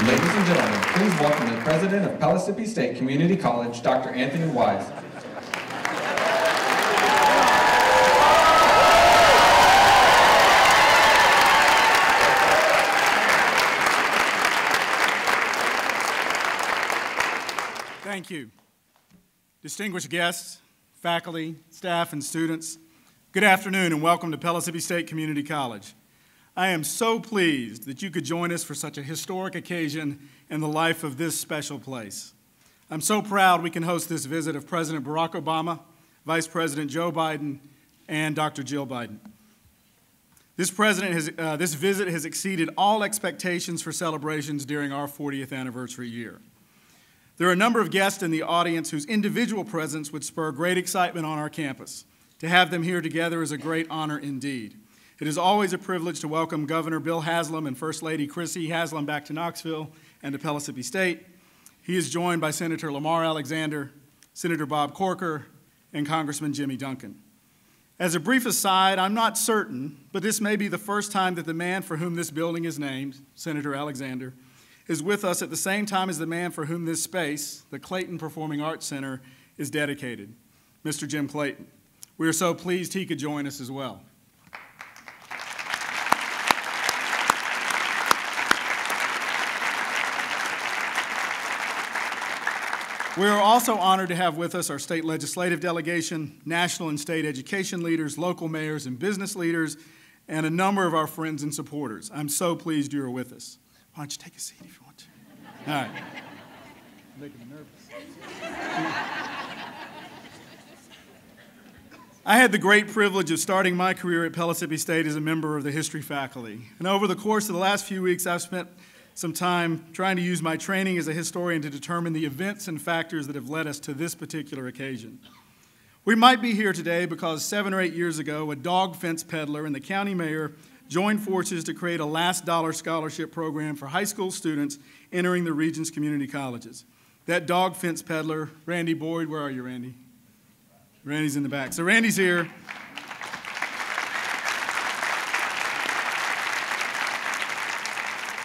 Ladies and gentlemen, please welcome the President of Pellissippi State Community College, Dr. Anthony Wise. Thank you. Distinguished guests, faculty, staff, and students, good afternoon and welcome to Pellissippi State Community College. I am so pleased that you could join us for such a historic occasion in the life of this special place. I'm so proud we can host this visit of President Barack Obama, Vice President Joe Biden, and Dr. Jill Biden. This visit has exceeded all expectations for celebrations during our 40th anniversary year. There are a number of guests in the audience whose individual presence would spur great excitement on our campus. To have them here together is a great honor indeed. It is always a privilege to welcome Governor Bill Haslam and First Lady Chrissy Haslam back to Knoxville and to Pellissippi State. He is joined by Senator Lamar Alexander, Senator Bob Corker, and Congressman Jimmy Duncan. As a brief aside, I'm not certain, but this may be the first time that the man for whom this building is named, Senator Alexander, is with us at the same time as the man for whom this space, the Clayton Performing Arts Center, is dedicated, Mr. Jim Clayton. We are so pleased he could join us as well. We are also honored to have with us our state legislative delegation, national and state education leaders, local mayors and business leaders, and a number of our friends and supporters. I'm so pleased you are with us. Why don't you take a seat if you want to? All right. Making me nervous. I had the great privilege of starting my career at Pellissippi State as a member of the history faculty. And over the course of the last few weeks, I've spent some time trying to use my training as a historian to determine the events and factors that have led us to this particular occasion. We might be here today because 7 or 8 years ago, a dog fence peddler and the county mayor joined forces to create a last dollar scholarship program for high school students entering the region's community colleges. That dog fence peddler, Randy Boyd, where are you, Randy? Randy's in the back. So Randy's here.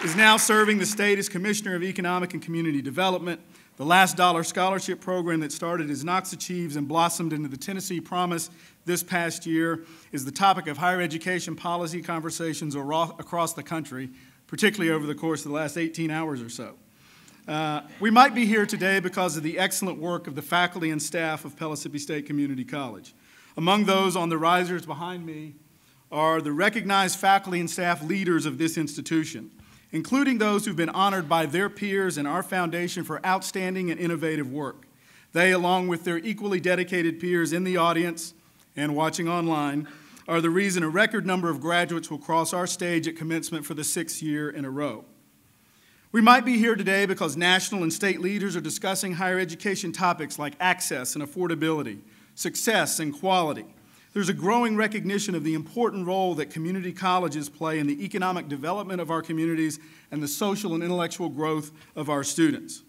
Is now serving the state as Commissioner of Economic and Community Development. The Last Dollar Scholarship Program that started as Knox Achieves and blossomed into the Tennessee Promise this past year is the topic of higher education policy conversations across the country, particularly over the course of the last 18 hours or so. We might be here today because of the excellent work of the faculty and staff of Pellissippi State Community College. Among those on the risers behind me are the recognized faculty and staff leaders of this institution, including those who've been honored by their peers and our foundation for outstanding and innovative work. They, along with their equally dedicated peers in the audience and watching online, are the reason a record number of graduates will cross our stage at commencement for the 6th year in a row. We might be here today because national and state leaders are discussing higher education topics like access and affordability, success and quality. There's a growing recognition of the important role that community colleges play in the economic development of our communities and the social and intellectual growth of our students.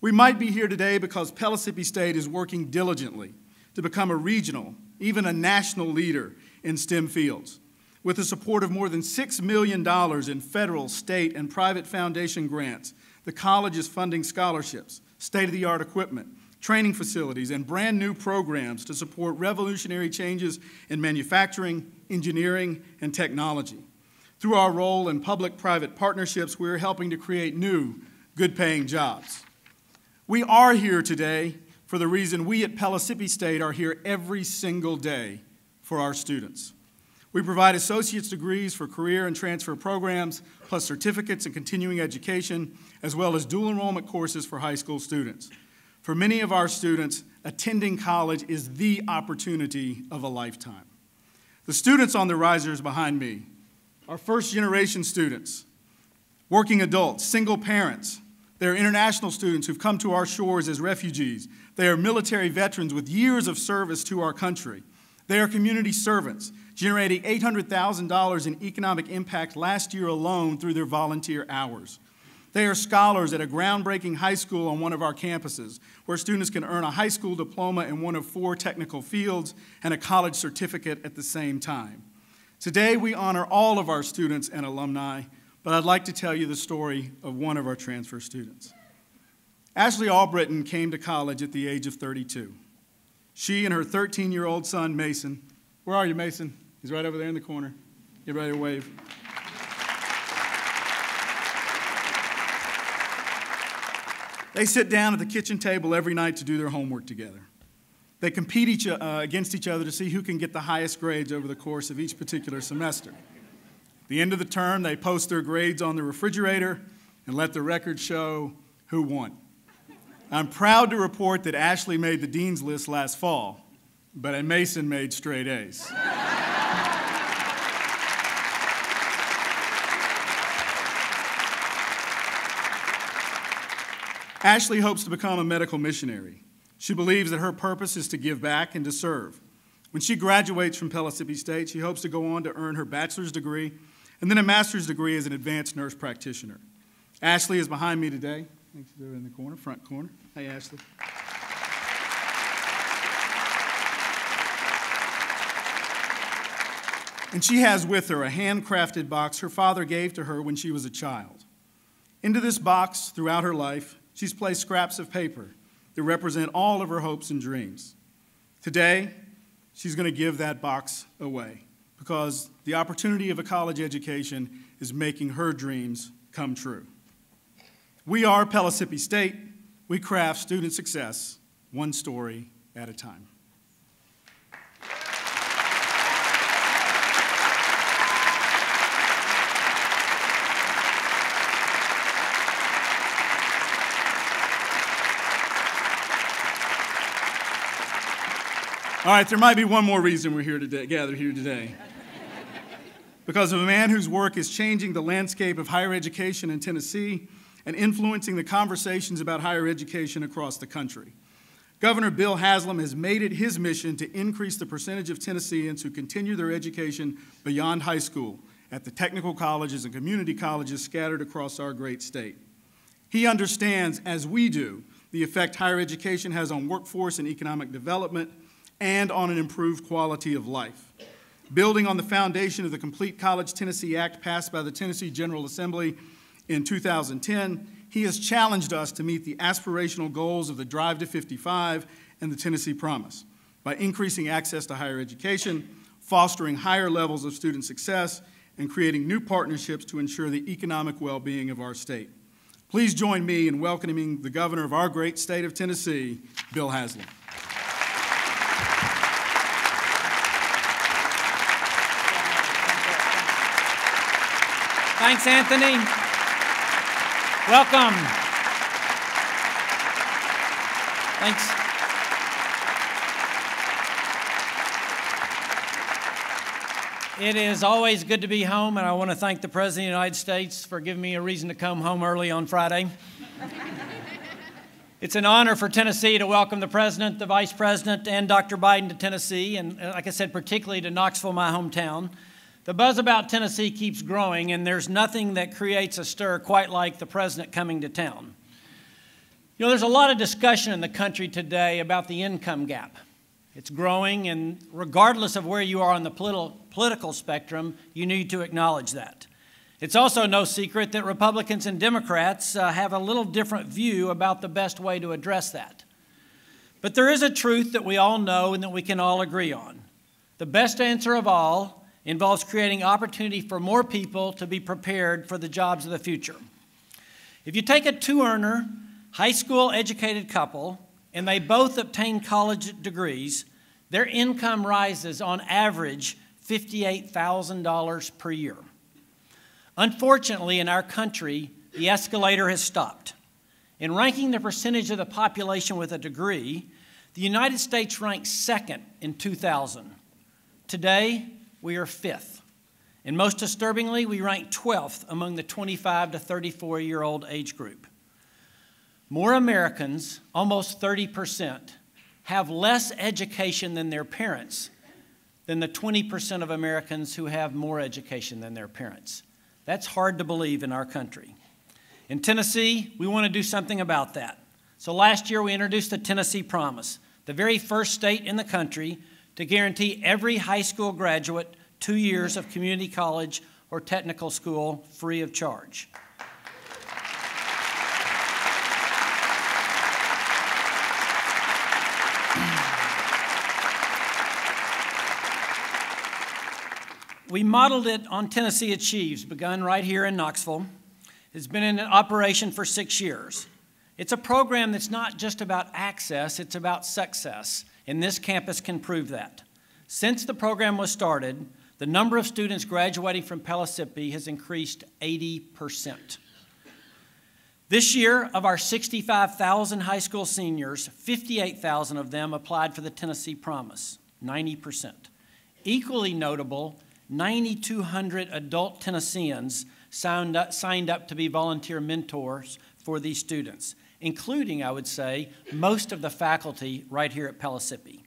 We might be here today because Pellissippi State is working diligently to become a regional, even a national leader in STEM fields. With the support of more than $6 million in federal, state, and private foundation grants, the college is funding scholarships, state-of-the-art equipment, training facilities, and brand new programs to support revolutionary changes in manufacturing, engineering, and technology. Through our role in public-private partnerships, we're helping to create new, good-paying jobs. We are here today for the reason we at Pellissippi State are here every single day for our students. We provide associate's degrees for career and transfer programs, plus certificates in continuing education, as well as dual enrollment courses for high school students. For many of our students, attending college is the opportunity of a lifetime. The students on the risers behind me are first-generation students, working adults, single parents. They are international students who've come to our shores as refugees. They are military veterans with years of service to our country. They are community servants, generating $800,000 in economic impact last year alone through their volunteer hours. They are scholars at a groundbreaking high school on one of our campuses, where students can earn a high school diploma in one of 4 technical fields and a college certificate at the same time. Today, we honor all of our students and alumni, but I'd like to tell you the story of one of our transfer students. Ashley Albritton came to college at the age of 32. She and her 13-year-old son, Mason, where are you, Mason? He's right over there in the corner. Get ready to wave. They sit down at the kitchen table every night to do their homework together. They compete against each other to see who can get the highest grades over the course of each particular semester. At the end of the term, they post their grades on the refrigerator and let the record show who won. I'm proud to report that Ashley made the dean's list last fall, but Mason made straight A's. Ashley hopes to become a medical missionary. She believes that her purpose is to give back and to serve. When she graduates from Pellissippi State, she hopes to go on to earn her bachelor's degree and then a master's degree as an advanced nurse practitioner. Ashley is behind me today. Thanks, they're in the corner, front corner. Hey, Ashley. And she has with her a handcrafted box her father gave to her when she was a child. Into this box, throughout her life, she's placed scraps of paper that represent all of her hopes and dreams. Today, she's going to give that box away because the opportunity of a college education is making her dreams come true. We are Pellissippi State. We craft student success one story at a time. All right, there might be one more reason we're here today, gathered here today. Because of a man whose work is changing the landscape of higher education in Tennessee and influencing the conversations about higher education across the country. Governor Bill Haslam has made it his mission to increase the percentage of Tennesseans who continue their education beyond high school at the technical colleges and community colleges scattered across our great state. He understands, as we do, the effect higher education has on workforce and economic development and on an improved quality of life. Building on the foundation of the Complete College Tennessee Act passed by the Tennessee General Assembly in 2010, he has challenged us to meet the aspirational goals of the Drive to 55 and the Tennessee Promise by increasing access to higher education, fostering higher levels of student success, and creating new partnerships to ensure the economic well-being of our state. Please join me in welcoming the governor of our great state of Tennessee, Bill Haslam. Thanks, Anthony. Welcome. Thanks. It is always good to be home, and I want to thank the President of the United States for giving me a reason to come home early on Friday. It's an honor for Tennessee to welcome the President, the Vice President, and Dr. Biden to Tennessee, and like I said, particularly to Knoxville, my hometown. The buzz about Tennessee keeps growing, and there's nothing that creates a stir quite like the President coming to town. You know, there's a lot of discussion in the country today about the income gap. It's growing, and regardless of where you are on the political spectrum, you need to acknowledge that. It's also no secret that Republicans and Democrats have a little different view about the best way to address that. But there is a truth that we all know and that we can all agree on. The best answer of all involves creating opportunity for more people to be prepared for the jobs of the future. If you take a two-earner, high school educated couple, and they both obtain college degrees, their income rises on average $58,000 per year. Unfortunately, in our country, the escalator has stopped. In ranking the percentage of the population with a degree, the United States ranked second in 2000. Today, we are fifth. And most disturbingly, we rank 12th among the 25 to 34-year-old age group. More Americans, almost 30%, have less education than their parents than the 20% of Americans who have more education than their parents. That's hard to believe in our country. In Tennessee, we want to do something about that. So last year, we introduced the Tennessee Promise, the very first state in the country to guarantee every high school graduate 2 years of community college or technical school free of charge. We modeled it on Tennessee Achieves, begun right here in Knoxville. It's been in operation for 6 years. It's a program that's not just about access, it's about success, and this campus can prove that. Since the program was started, the number of students graduating from Pellissippi has increased 80%. This year, of our 65,000 high school seniors, 58,000 of them applied for the Tennessee Promise, 90%. Equally notable, 9,200 adult Tennesseans signed up to be volunteer mentors for these students, including, I would say, most of the faculty right here at Pellissippi.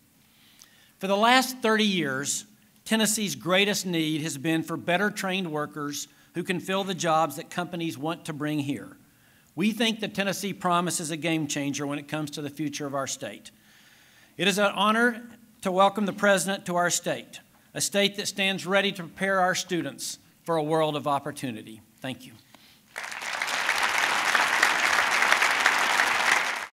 For the last 30 years, Tennessee's greatest need has been for better trained workers who can fill the jobs that companies want to bring here. We think the Tennessee Promise is a game changer when it comes to the future of our state. It is an honor to welcome the President to our state, a state that stands ready to prepare our students for a world of opportunity. Thank you.